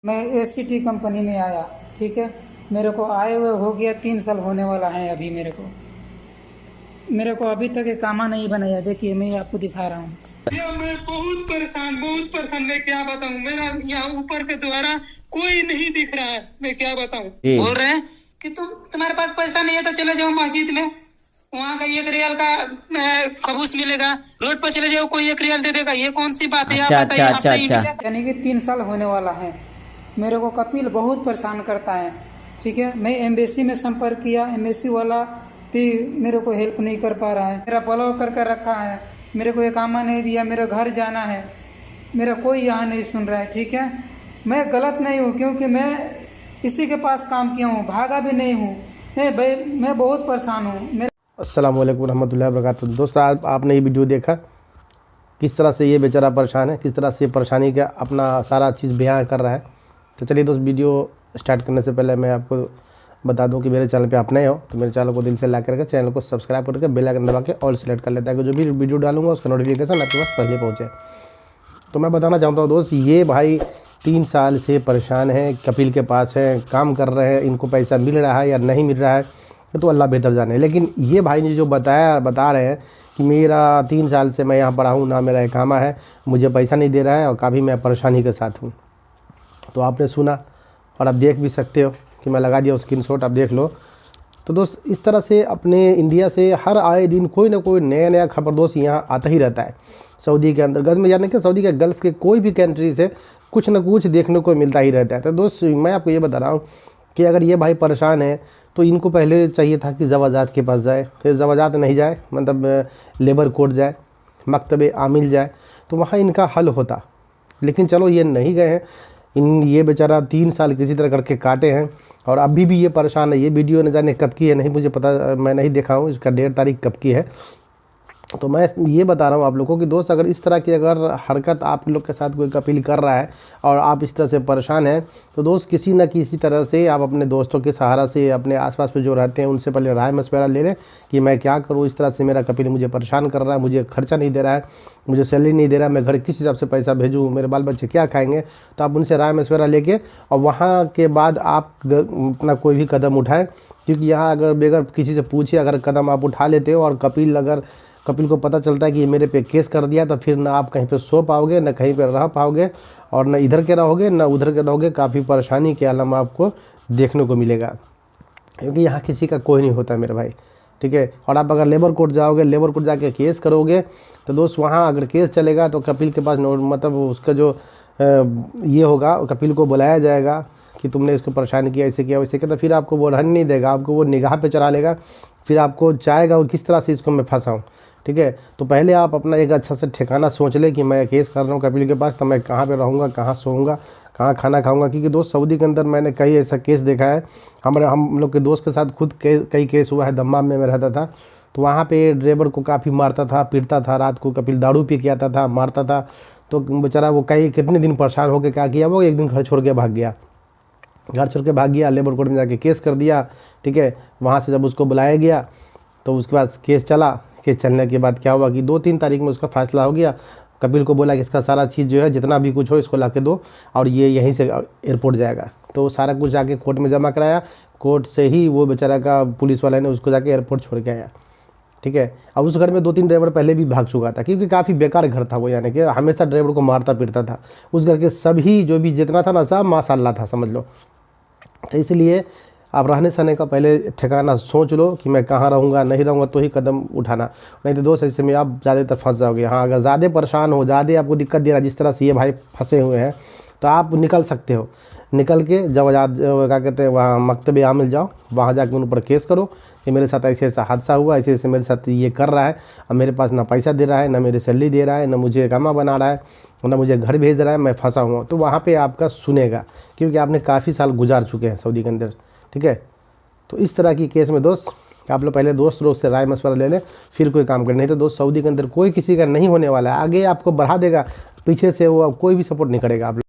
मैं ACT company में आया, ठीक है। मेरे को आए हुए हो गया 3 साल होने वाला है। अभी मेरे को अभी तक एक कामा नहीं बनाया। देखिए मैं आपको दिखा रहा हूँ। मैं बहुत परेशान मैं क्या बताऊँ। मेरा यहाँ ऊपर के द्वारा कोई नहीं दिख रहा है। मैं क्या बताऊँ। बोल रहे हैं कि तुम्हारे पास पैसा नहीं है तो चले जाओ मस्जिद में, वहाँ का 1 रियाल का खबूस मिलेगा। रोड पर चले जाओ, कोई 1 रियाल दे देगा। ये कौन सी बात है? अच्छा। यानी कि 3 साल होने वाला है। मेरे को कपिल बहुत परेशान करता है, ठीक है। मैं एम्बेसी में संपर्क किया, एम्बेसी वाला भी मेरे को हेल्प नहीं कर पा रहा है। मेरा ब्लॉक करके रखा है, मेरे को एक आमा नहीं दिया। मेरे घर जाना है, मेरा कोई यहाँ नहीं सुन रहा है, ठीक है। मैं गलत नहीं हूँ, क्योंकि मैं किसी के पास काम किया हूँ, भागा भी नहीं हूँ। मैं बहुत परेशान हूँ। अस्सलाम वालेकुम रहमतुल्लाहि व बरकातुहू। दोस्तों आपने ये वीडियो देखा किस तरह से ये बेचारा परेशान है, किस तरह से परेशानी का अपना सारा चीज़ बयां कर रहा है। तो चलिए दोस्त, वीडियो स्टार्ट करने से पहले मैं आपको बता दूं कि मेरे चैनल पे आप नए हो तो मेरे चैनल को दिल से लाइक करके चैनल को सब्सक्राइब करके बेल आइकन दबा के ऑल सेलेक्ट कर लेता है कि जो भी वीडियो डालूंगा उसका नोटिफिकेशन आपके पास पहले पहुँचे। तो मैं बताना चाहता हूँ दोस्त, ये भाई 3 साल से परेशान है, कपिल के पास है, काम कर रहे हैं, इनको पैसा मिल रहा है या नहीं मिल रहा है तो अल्लाह बेहतर जाने। लेकिन ये भाई ने जो बता रहे हैं कि मेरा 3 साल से मैं यहाँ पड़ा हूँ, ना मेरा इकामा है, मुझे पैसा नहीं दे रहा है और काफ़ी मैं परेशानी के साथ हूँ। तो आपने सुना और आप देख भी सकते हो कि मैं लगा दिया स्क्रीनशॉट, आप देख लो। तो दोस्त इस तरह से अपने इंडिया से हर आए दिन कोई ना कोई नया खबर दोस्त यहाँ आता ही रहता है। सऊदी के अंतर्गत में जाने के, सऊदी के गल्फ़ के कोई भी कंट्री से कुछ ना कुछ देखने को मिलता ही रहता है। तो दोस्त मैं आपको ये बता रहा हूँ कि अगर ये भाई परेशान है तो इनको पहले चाहिए था कि ज़वाजात के पास जाए, फिर ज़वाजात नहीं जाए मतलब लेबर कोर्ट जाए, मकतब आमिल जाए, तो वहाँ इनका हल होता। लेकिन चलो ये नहीं गए हैं, ये बेचारा 3 साल किसी तरह करके काटे हैं और अभी भी ये परेशान है। ये वीडियो न जाने कब की है नहीं मुझे पता, मैं नहीं देखा हूँ इसका डेट तारीख कब की है। तो मैं ये बता रहा हूँ आप लोगों को कि दोस्त अगर इस तरह की अगर हरकत आप लोग के साथ कोई कपिल कर रहा है और आप इस तरह से परेशान हैं तो दोस्त किसी न किसी तरह से आप अपने दोस्तों के सहारा से, अपने आसपास में जो रहते हैं उनसे पहले राय मशवरा ले लें कि मैं क्या करूँ। इस तरह से मेरा कपिल मुझे परेशान कर रहा है, मुझे खर्चा नहीं दे रहा है, मुझे सैलरी नहीं दे रहा है, मैं घर किस हिसाब से पैसा भेजूँ, मेरे बाल बच्चे क्या खाएँगे। तो आप उनसे राय मशवरा लेके और वहाँ के बाद आप अपना कोई भी कदम उठाएँ, क्योंकि यहाँ अगर बगैर किसी से पूछे अगर कदम आप उठा लेते हो और कपिल को पता चलता है कि ये मेरे पे केस कर दिया तो फिर ना आप कहीं पे सो पाओगे, ना कहीं पे रह पाओगे और ना इधर के रहोगे ना उधर के रहोगे। काफ़ी परेशानी के आलम आपको देखने को मिलेगा, क्योंकि यहाँ किसी का कोई नहीं होता मेरे भाई, ठीक है। और आप अगर लेबर कोर्ट जाओगे, लेबर कोर्ट जाके केस करोगे तो दोस्त वहाँ अगर केस चलेगा तो कपिल के पास मतलब उसका जो ये होगा, कपिल को बुलाया जाएगा कि तुमने इसको परेशान किया, ऐसे किया वैसे किया, तो फिर आपको वो रहने नहीं देगा, आपको वो निगाह पे चला लेगा, फिर आपको चाहेगा वो किस तरह से इसको मैं फंसाऊँ, ठीक है। तो पहले आप अपना एक अच्छा से ठिकाना सोच ले कि मैं केस कर रहा हूँ कपिल के पास, तो मैं कहाँ पे रहूँगा, कहाँ सोऊंगा, कहाँ खाना खाऊंगा। क्योंकि दोस्त सऊदी के अंदर मैंने कई ऐसा केस देखा है। हम लोग के दोस्त के साथ खुद कई केस हुआ है। दम्माम में मैं रहता था तो वहाँ पे ड्राइवर को काफ़ी मारता था, पीटता था। रात को कपिल दारू पी के आता था, मारता था। तो बेचारा वो कितने दिन परेशान होकर क्या किया, वो एक दिन घर छोड़ के भाग गया, लेबर कोर्ट में जाके केस कर दिया, ठीक है। वहाँ से जब उसको बुलाया गया तो उसके बाद केस चला। केस चलने के बाद क्या हुआ कि 2-3 तारीख में उसका फैसला हो गया। कपिल को बोला कि इसका सारा चीज़ जो है जितना भी कुछ हो इसको ला के दो और ये यहीं से एयरपोर्ट जाएगा। तो सारा कुछ जाके कोर्ट में जमा कराया, कोर्ट से ही वो बेचारा का पुलिस वाले ने उसको जाके एयरपोर्ट छोड़ के आया, ठीक है। अब उस घर में 2-3 ड्राइवर पहले भी भाग चुका था, क्योंकि काफ़ी बेकार घर था वो, यानी कि हमेशा ड्राइवर को मारता पीटता था। उस घर के सभी जो भी जितना था ना सब माशाल्लाह था, समझ लो। तो इसलिए आप रहने सहने का पहले ठिकाना सोच लो कि मैं कहाँ रहूँगा, नहीं रहूँगा तो ही कदम उठाना, नहीं तो दोस्त ऐसे में आप ज़्यादातर फंस जाओगे। हाँ, अगर ज़्यादा परेशान हो, ज़्यादा आपको दिक्कत दे रहा है, जिस तरह से ये भाई फंसे हुए हैं, तो आप निकल सकते हो। निकल के जब क्या कहते हैं वहाँ मकतब आमिल जाओ, वहाँ जाके उन ऊपर केस करो कि मेरे साथ ऐसे ऐसा हादसा हुआ, ऐसे ऐसे मेरे साथ ये कर रहा है, अब मेरे पास ना पैसा दे रहा है, ना मेरी सैलरी दे रहा है, ना मुझे इकामा बना रहा है, ना मुझे घर भेज रहा है, मैं फंसा हुआ। तो वहाँ पे आपका सुनेगा, क्योंकि आपने काफ़ी साल गुजार चुके हैं सऊदी के अंदर, ठीक है। तो इस तरह की केस में दोस्त आप लोग पहले दोस्त लोग से राय मशवरा ले लें, फिर कोई काम करें। नहीं तो दोस्त सऊदी के अंदर कोई किसी का नहीं होने वाला है, आगे आपको बढ़ा देगा, पीछे से वो कोई भी सपोर्ट नहीं करेगा आप।